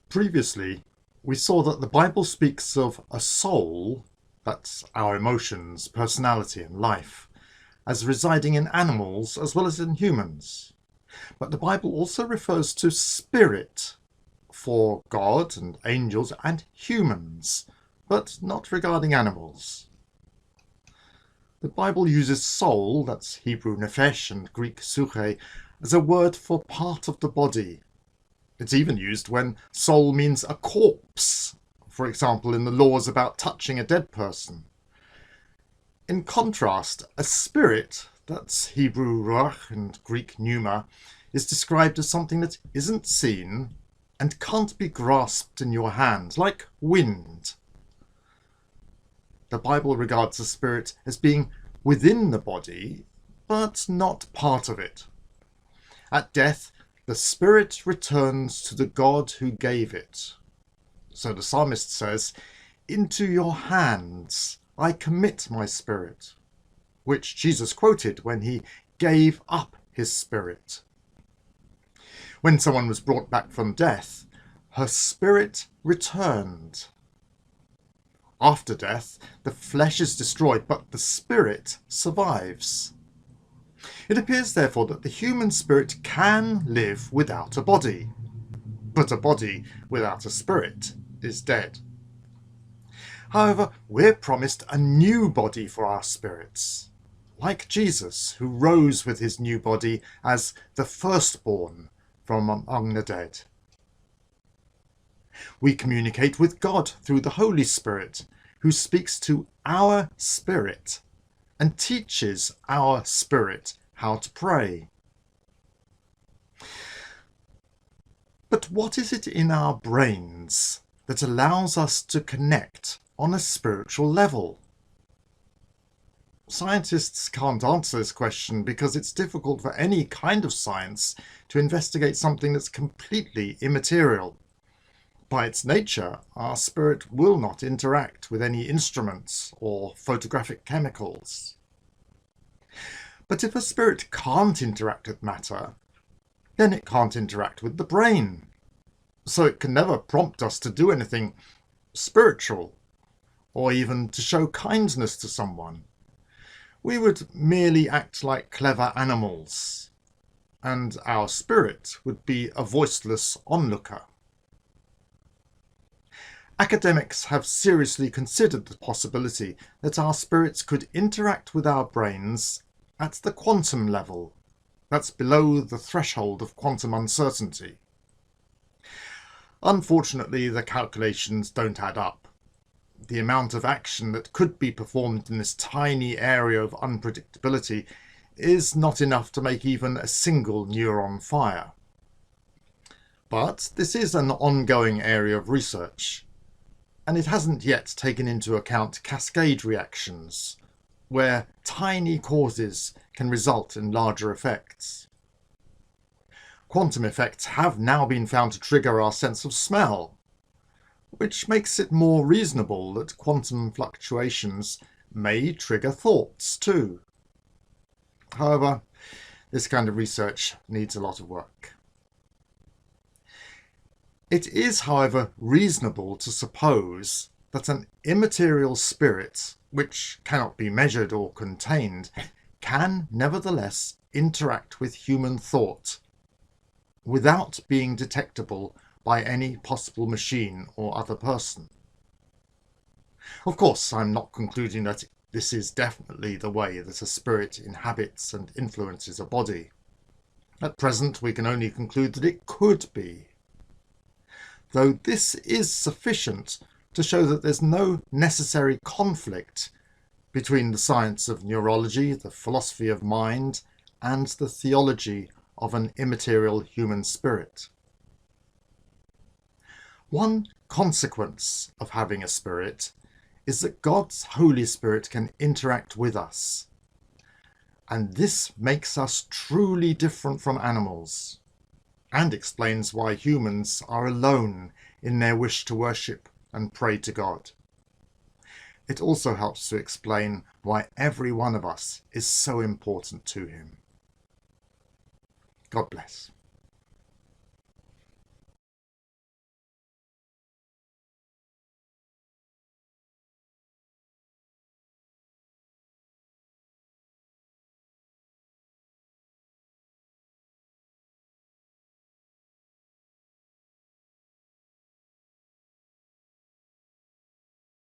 Previously, we saw that the Bible speaks of a soul, that's our emotions, personality and life, as residing in animals as well as in humans. But the Bible also refers to spirit for God and angels and humans, but not regarding animals. The Bible uses soul, that's Hebrew nephesh and Greek psyche, as a word for part of the body. It's even used when soul means a corpse, for example in the laws about touching a dead person. In contrast, a spirit, that's Hebrew ruach and Greek pneuma, is described as something that isn't seen and can't be grasped in your hand, like wind. The Bible regards the spirit as being within the body, but not part of it. At death, the spirit returns to the God who gave it. So the psalmist says, "Into your hands I commit my spirit," which Jesus quoted when he gave up his spirit. When someone was brought back from death, her spirit returned. After death, the flesh is destroyed, but the spirit survives. It appears, therefore, that the human spirit can live without a body, but a body without a spirit is dead. However, we're promised a new body for our spirits, like Jesus, who rose with his new body as the firstborn from among the dead. We communicate with God through the Holy Spirit, who speaks to our spirit and teaches our spirit how to pray. But what is it in our brains that allows us to connect on a spiritual level? Scientists can't answer this question because it's difficult for any kind of science to investigate something that's completely immaterial. By its nature, our spirit will not interact with any instruments or photographic chemicals. But if a spirit can't interact with matter, then it can't interact with the brain. So it can never prompt us to do anything spiritual, or even to show kindness to someone. We would merely act like clever animals, and our spirit would be a voiceless onlooker. Academics have seriously considered the possibility that our spirits could interact with our brains at the quantum level, that's below the threshold of quantum uncertainty. Unfortunately, the calculations don't add up. The amount of action that could be performed in this tiny area of unpredictability is not enough to make even a single neuron fire. But this is an ongoing area of research, and it hasn't yet taken into account cascade reactions, where tiny causes can result in larger effects. Quantum effects have now been found to trigger our sense of smell, which makes it more reasonable that quantum fluctuations may trigger thoughts too. However, this kind of research needs a lot of work. It is, however, reasonable to suppose that an immaterial spirit, which cannot be measured or contained, can nevertheless interact with human thought without being detectable by any possible machine or other person. Of course, I'm not concluding that this is definitely the way that a spirit inhabits and influences a body. At present, we can only conclude that it could be. Though this is sufficient to show that there's no necessary conflict between the science of neurology, the philosophy of mind, and the theology of an immaterial human spirit. One consequence of having a spirit is that God's Holy Spirit can interact with us. And this makes us truly different from animals, and explains why humans are alone in their wish to worship and pray to God. It also helps to explain why every one of us is so important to him. God bless.